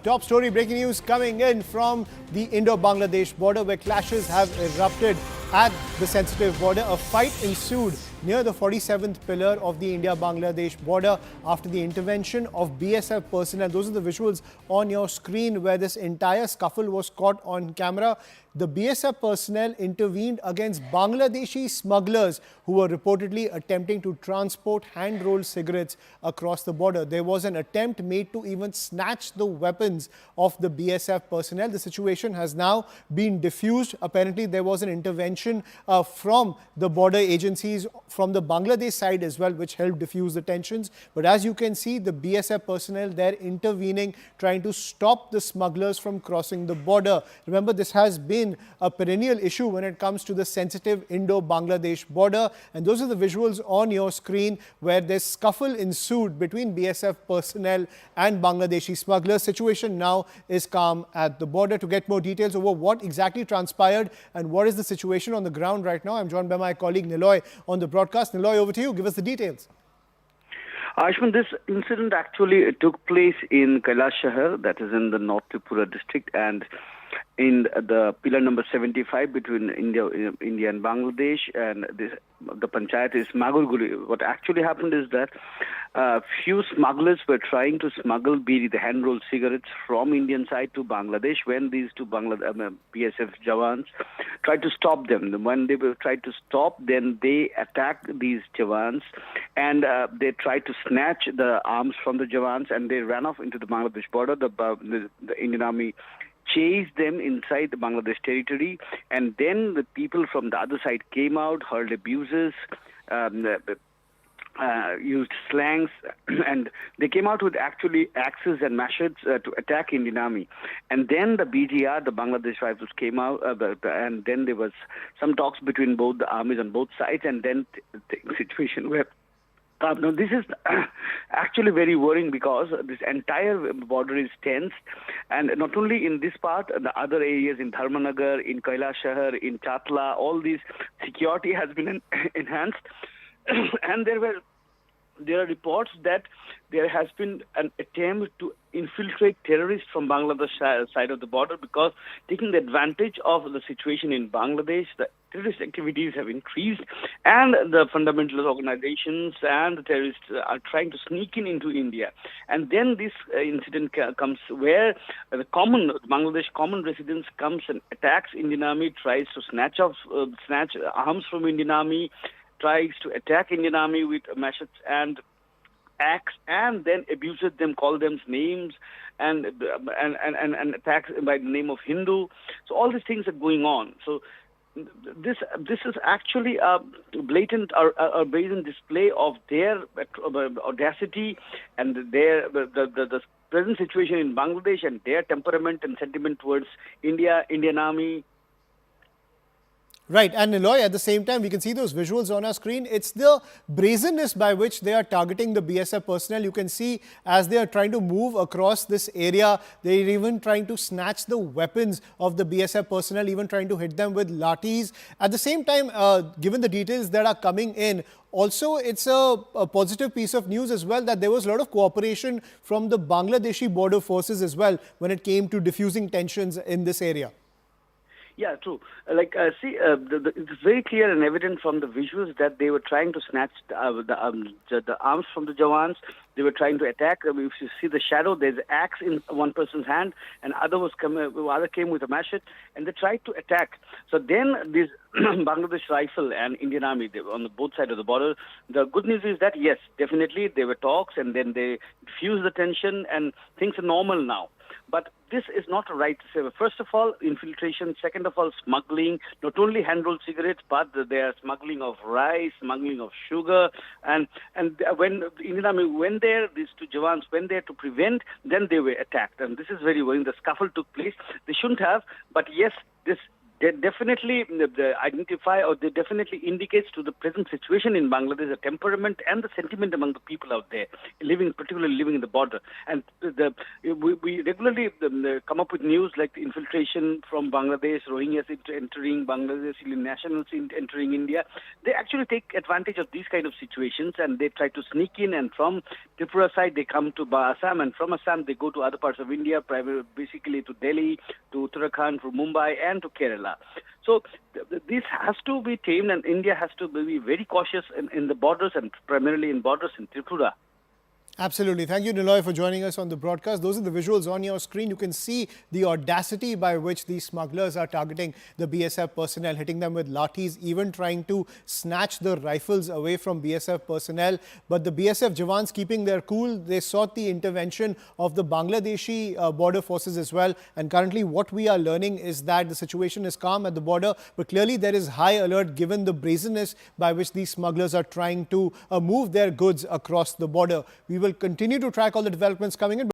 Top story breaking news coming in from the Indo-Bangladesh border where clashes have erupted at the sensitive border. A fight ensued near the 47th pillar of the India-Bangladesh border after the intervention of BSF personnel. Those are the visuals on your screen where this entire scuffle was caught on camera. The BSF personnel intervened against Bangladeshi smugglers who were reportedly attempting to transport hand-rolled cigarettes across the border. There was an attempt made to even snatch the weapons of the BSF personnel. The situation has now been diffused. Apparently, there was an intervention from the border agencies from the Bangladesh side as well, which helped diffuse the tensions. But as you can see, the BSF personnel there intervening, trying to stop the smugglers from crossing the border. Remember, this has been a perennial issue when it comes to the sensitive Indo-Bangladesh border. And those are the visuals on your screen where this scuffle ensued between BSF personnel and Bangladeshi smugglers. Situation now is calm at the border. To get more details over what exactly transpired and what is the situation on the ground right now, I'm joined by my colleague Niloy on the broadcast. Niloy, over to you. Give us the details. Ashwin, this incident actually took place in Kailash Shahar, that is in the North Tripura district, and in the pillar number 75 between India and Bangladesh, and the panchayat is Magurguri. What actually happened is that few smugglers were trying to smuggle the hand-rolled cigarettes from Indian side to Bangladesh when these two BSF Jawans tried to stop them. When they were tried to stop, then they attacked these Jawans and they tried to snatch the arms from the Jawans and they ran off into the Bangladesh border. The Indian army chased them inside the Bangladesh territory, and then the people from the other side came out, hurled abuses, used slangs, and they came out with actually axes and machetes to attack Indian army. And then the BGR, the Bangladesh Rifles, came out, and then there was some talks between both the armies on both sides, and then the situation where now, this is actually very worrying because this entire border is tense, and not only in this part, the other areas in Dharmanagar, in Kailash Shahar, in Chatla, all these security has been enhanced, and there are reports that there has been an attempt to infiltrate terrorists from Bangladesh side of the border because taking the advantage of the situation in Bangladesh, the terrorist activities have increased and the fundamentalist organizations and the terrorists are trying to sneak into India. And then this incident comes where the Bangladesh common residents comes and attacks Indian army, tries to snatch arms from Indian army, tries to attack Indian army with machetes and axe, and then abuses them, call them names, and attacks by the name of Hindu. So all these things are going on. So this is actually a blatant or brazen display of their audacity and their the present situation in Bangladesh and their temperament and sentiment towards India, Indian army. Right. And Niloy, at the same time, we can see those visuals on our screen. It's the brazenness by which they are targeting the BSF personnel. You can see as they are trying to move across this area, they're even trying to snatch the weapons of the BSF personnel, even trying to hit them with lathis. At the same time, given the details that are coming in, also, it's a positive piece of news as well that there was a lot of cooperation from the Bangladeshi border forces as well when it came to diffusing tensions in this area. Yeah, true. It's very clear and evident from the visuals that they were trying to snatch the arms from the Jawans. They were trying to attack. If you see the shadow, there's an axe in one person's hand, and other came with a machete, and they tried to attack. So then this Bangladesh Rifle and Indian Army, they were on both sides of the border. The good news is that, yes, definitely there were talks, and then they diffused the tension, and things are normal now. But this is not a right to say. First of all, infiltration. Second of all, smuggling. Not only hand-rolled cigarettes, but there are smuggling of rice, smuggling of sugar. And when the Indian Army went there, these two Jawans went there to prevent, then they were attacked. And this is very worrying. The scuffle took place. They shouldn't have. But yes, this they definitely identify, or they definitely indicates to the present situation in Bangladesh, the temperament and the sentiment among the people out there, particularly living in the border. And we regularly come up with news like the infiltration from Bangladesh, Rohingyas entering Bangladesh, nationals entering India. They actually take advantage of these kind of situations, and they try to sneak in. And from Tripura side, they come to Assam, and from Assam, they go to other parts of India, basically to Delhi, to Uttarakhand, to Mumbai, and to Kerala. So this has to be tamed, and India has to be very cautious in the borders, and primarily in borders in Tripura. Absolutely. Thank you, Niloy, for joining us on the broadcast. Those are the visuals on your screen. You can see the audacity by which these smugglers are targeting the BSF personnel, hitting them with lathis, even trying to snatch the rifles away from BSF personnel. But the BSF Jawans keeping their cool. They sought the intervention of the Bangladeshi border forces as well. And currently what we are learning is that the situation is calm at the border, but clearly there is high alert given the brazenness by which these smugglers are trying to move their goods across the border. We will continue to track all the developments coming in.